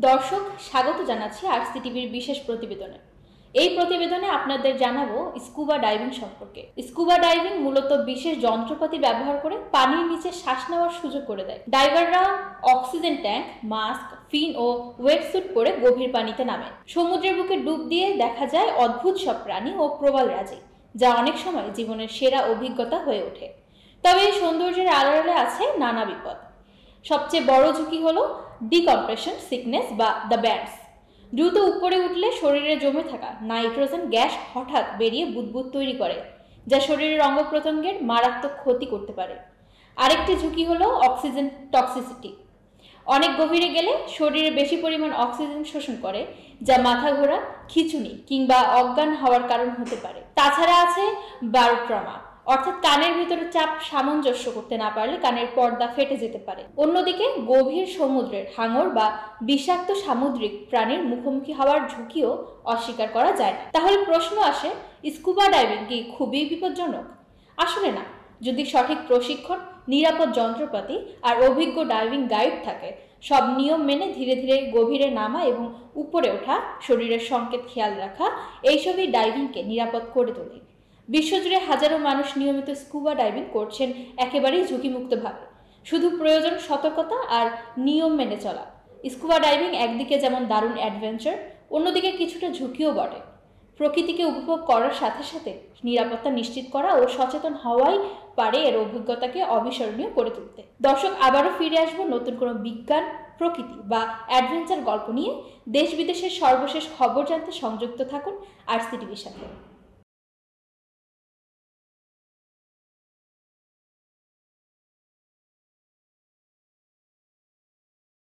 দর্শক স্বাগত জানাচ্ছি আরসিটিভির বিশেষ প্রতিবেদনে। এই প্রতিবেদনে আপনাদের জানাবো স্কুবা ডাইভিং সম্পর্কে। স্কুবা ডাইভিং মূলত বিশেষ যন্ত্রপাতি ব্যবহার করে পানির নিচে শ্বাস নেওয়ার সুযোগ করে দেয়। ডাইভাররা অক্সিজেন ট্যাঙ্ক, মাস্ক, ফিন ও ওয়েটস্যুট পরে গভীর পানিতে নামে। সমুদ্রের বুকে ডুব দিয়ে দেখা যায় অদ্ভুত সব প্রাণী ও প্রবাল রাজি, যা অনেক সময় জীবনের সেরা অভিজ্ঞতা হয়ে ওঠে। তবে এই সৌন্দর্যের আড়ালে আছে নানা বিপদ। সবচেয়ে বড় ঝুঁকি হলো ডিকম্প্রেশন সিকনেস বা দ্য ব্যান্ডস। দ্রুত উপরে উঠলে শরীরে জমে থাকা নাইট্রোজেন গ্যাস হঠাৎ বেরিয়ে বুদবুদ তৈরি করে, যা শরীরের অঙ্গ প্রত্যঙ্গের মারাত্মক ক্ষতি করতে পারে। আরেকটি ঝুঁকি হলো অক্সিজেন টক্সিসিটি। অনেক গভীরে গেলে শরীরে বেশি পরিমাণ অক্সিজেন শোষণ করে, যা মাথা ঘোরা, খিঁচুনি কিংবা অজ্ঞান হওয়ার কারণ হতে পারে। তাছাড়া আছে বারোট্রমা, অর্থাৎ কানের ভিতরে চাপ সামঞ্জস্য করতে না পারলে কানের পর্দা ফেটে যেতে পারে। অন্যদিকে গভীর সমুদ্রের হাঙর বা বিষাক্ত সামুদ্রিক প্রাণীর মুখোমুখি হওয়ার ঝুঁকিও অস্বীকার করা যায় না। তাহলে প্রশ্ন আসে, স্কুবা ডাইভিং কি খুবই বিপজ্জনক? আসলে না। যদি সঠিক প্রশিক্ষণ, নিরাপদ যন্ত্রপাতি আর অভিজ্ঞ ডাইভিং গাইড থাকে, সব নিয়ম মেনে ধীরে ধীরে গভীরে নামা এবং উপরে ওঠা, শরীরের সংকেত খেয়াল রাখা, এইসবই ডাইভিংকে নিরাপদ করে তোলে। বিশ্বজুড়ে হাজারো মানুষ নিয়মিত স্কুবা ডাইভিং করছেন একেবারেই ঝুঁকিমুক্তভাবে। শুধু প্রয়োজন সতর্কতা আর নিয়ম মেনে চলা। স্কুবা ডাইভিং একদিকে যেমন দারুণ অ্যাডভেঞ্চার, অন্যদিকে কিছুটা ঝুঁকিও বটে। প্রকৃতিকে উপভোগ করার সাথে সাথে নিরাপত্তা নিশ্চিত করা ও সচেতন হওয়াই পারে এর অভিজ্ঞতাকে অবিস্মরণীয় করে তুলতে। দর্শক, আবারও ফিরে আসবো নতুন কোনো বিজ্ঞান, প্রকৃতি বা অ্যাডভেঞ্চার গল্প নিয়ে। দেশ বিদেশের সর্বশেষ খবর জানতে সংযুক্ত থাকুন আরসিটিভির সাথে।